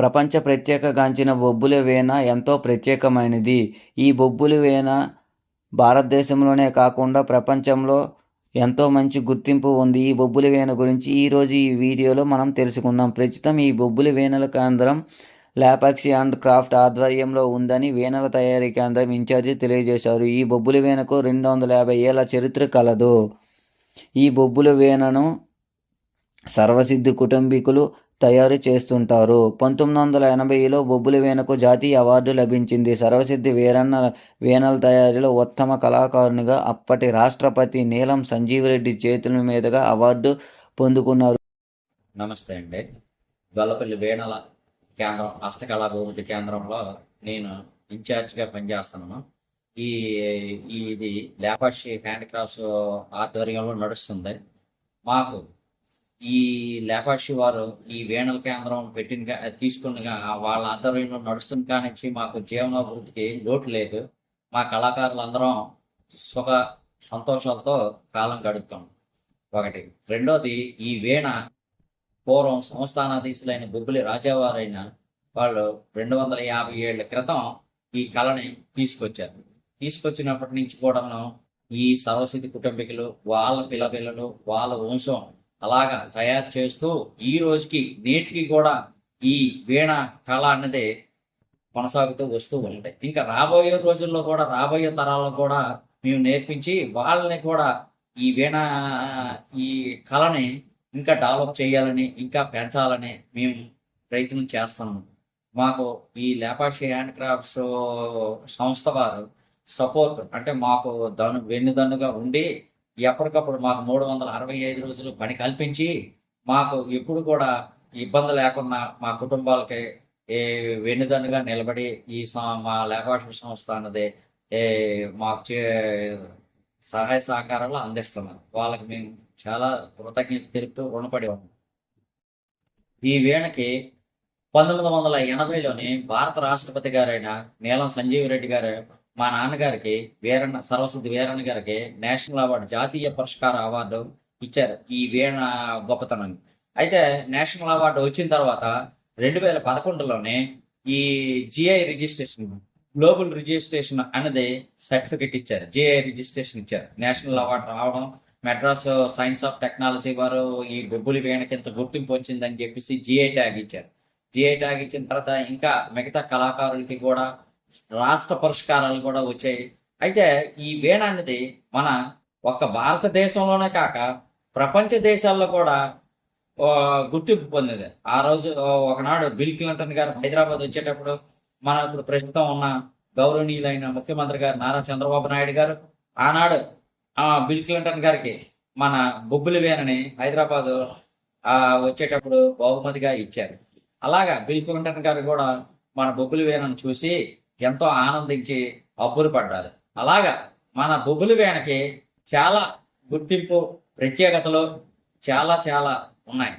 ప్రపంచ ప్రత్యేకగాంచిన బొబ్బిలి వీణ ఎంతో ప్రత్యేకమైనది. ఈ బొబ్బిలి వీణ భారతదేశంలోనే కాకుండా ప్రపంచంలో ఎంతో మంచి గుర్తింపు ఉంది. ఈ బొబ్బిలి వీణ గురించి ఈరోజు ఈ వీడియోలో మనం తెలుసుకుందాం. ప్రస్తుతం ఈ బొబ్బిలి వీణల కేంద్రం లేపాక్షి అండ్ క్రాఫ్ట్ ఆధ్వర్యంలో ఉందని వీణల తయారీ కేంద్రం ఇన్ఛార్జి తెలియజేశారు. ఈ బొబ్బిలి వీణకు 250 ఏళ్ల చరిత్ర కలదు. ఈ బొబ్బిలి వీణను సర్వసిద్ధి కుటుంబీకులు తయారు చేస్తుంటారు. 1980లో బొబ్బిలి వీణకు జాతీయ అవార్డు లభించింది. సర్వసిద్ధి వీణల తయారీలో ఉత్తమ కళాకారునిగా అప్పటి రాష్ట్రపతి నీలం సంజీవరెడ్డి చేతుల మీదుగా అవార్డు పొందుకున్నారు. నమస్తే అండి. గొల్లపల్లి వీణల కేంద్రం హస్తకళాభివృద్ధి కేంద్రంలో నేను ఇన్ఛార్జ్గా పనిచేస్తున్నాను. ఇది లేపాక్షి హ్యాండిక్రాఫ్ట్స్ ఆధ్వర్యంలో నడుస్తుంది. మాకు ఈ లేపాక్షి వారు ఈ వీణల కేంద్రం తీసుకుని వాళ్ళ ఆధ్వర్యంలో నడుస్తుంది కానించి మాకు జీవనాభివృద్ధికి లోటు లేదు. మా కళాకారులందరం సుఖ సంతోషాలతో కాలం గడుపుతాం. ఒకటి. రెండోది, ఈ వీణ పూర్వం సంస్థానాధీశులైన బొబ్బిలి రాజావారైన వాళ్ళు 250 ఏళ్ల క్రితం ఈ కళని తీసుకొచ్చినప్పటి నుంచి కూడాను ఈ సర్వసిద్ధి కుటుంబీకులు వాళ్ళ పిల్లలు వాళ్ళ వంశం అలాగా తయారు చేస్తూ ఈ రోజుకి నేటికి కూడా ఈ వీణ కళ అన్నది కొనసాగుతూ వస్తూ ఉంటాయి. ఇంకా రాబోయే రోజుల్లో కూడా రాబోయే తరాల్లో కూడా మేము నేర్పించి వాళ్ళని కూడా ఈ వీణ ఈ కళని ఇంకా డెవలప్ చేయాలని ఇంకా పెంచాలని మేము ప్రయత్నం చేస్తున్నాము. మాకు ఈ లేపాక్షి హ్యాండ్ క్రాఫ్ట్స్ సంస్థ వారు సపోర్ట్ అంటే మాకు వెన్నుదన్నుగా ఉండి ఎప్పటికప్పుడు మాకు 365 రోజులు పని కల్పించి మాకు ఎప్పుడు కూడా ఇబ్బంది లేకుండా మా కుటుంబాలకి వెన్నుదన్నుగా నిలబడి ఈ మా లేపాక్షి సంస్థ అన్నది మాకు సహాయ సహకారాలు అందిస్తున్నారు. వాళ్ళకి మేము చాలా కృతజ్ఞత తెలుపుతూ రుణపడి ఉన్నాం. ఈ వీణకి 1980లోని భారత రాష్ట్రపతి గారైన నీలం సంజీవరెడ్డి గారు మా నాన్నగారికి సర్వసిద్ధి వీరన్న గారికి నేషనల్ అవార్డు, జాతీయ పురస్కార అవార్డు ఇచ్చారు ఈ వీణ గొప్పతనాన్ని. అయితే నేషనల్ అవార్డు వచ్చిన తర్వాత 2011లోనే ఈ జిఐ రిజిస్ట్రేషన్, గ్లోబల్ రిజిస్ట్రేషన్ అనేది సర్టిఫికెట్ ఇచ్చారు. జిఐ రిజిస్ట్రేషన్ ఇచ్చారు. నేషనల్ అవార్డు రావడం, మెడ్రాస్ సైన్స్ ఆఫ్ టెక్నాలజీ వారు ఈ బొబ్బిలి వీణకి ఎంత గుర్తింపు వచ్చిందని చెప్పేసి జిఐ ట్యాగ్ ఇచ్చారు. జిఐ ట్యాగ్ ఇచ్చిన తర్వాత ఇంకా మిగతా కళాకారులకి కూడా రాష్ట్ర పురస్కారాలు కూడా వచ్చాయి. అయితే ఈ వీణ అనేది మన ఒక్క భారతదేశంలోనే కాక ప్రపంచ దేశాల్లో కూడా గుర్తింపు పొందింది. ఆ రోజు ఒకనాడు బిల్ క్లింటన్ గారు హైదరాబాద్ వచ్చేటప్పుడు మన ఇప్పుడు ప్రస్తుతం ఉన్న గౌరవనీయులైన ముఖ్యమంత్రి గారు నారా చంద్రబాబు నాయుడు గారు ఆనాడు బిల్ క్లింటన్ గారికి మన బొబ్బిలి వీణని హైదరాబాద్ వచ్చేటప్పుడు బహుమతిగా ఇచ్చారు. అలాగా బిల్ క్లింటన్ గారు కూడా మన బొబ్బిలి వీణను చూసి ఎంతో ఆనందించి అబ్బురపడ్డారు. అలాగా మన బొబ్బిలి వీణకి చాలా గుర్తింపు, ప్రత్యేకతలు చాలా చాలా ఉన్నాయి.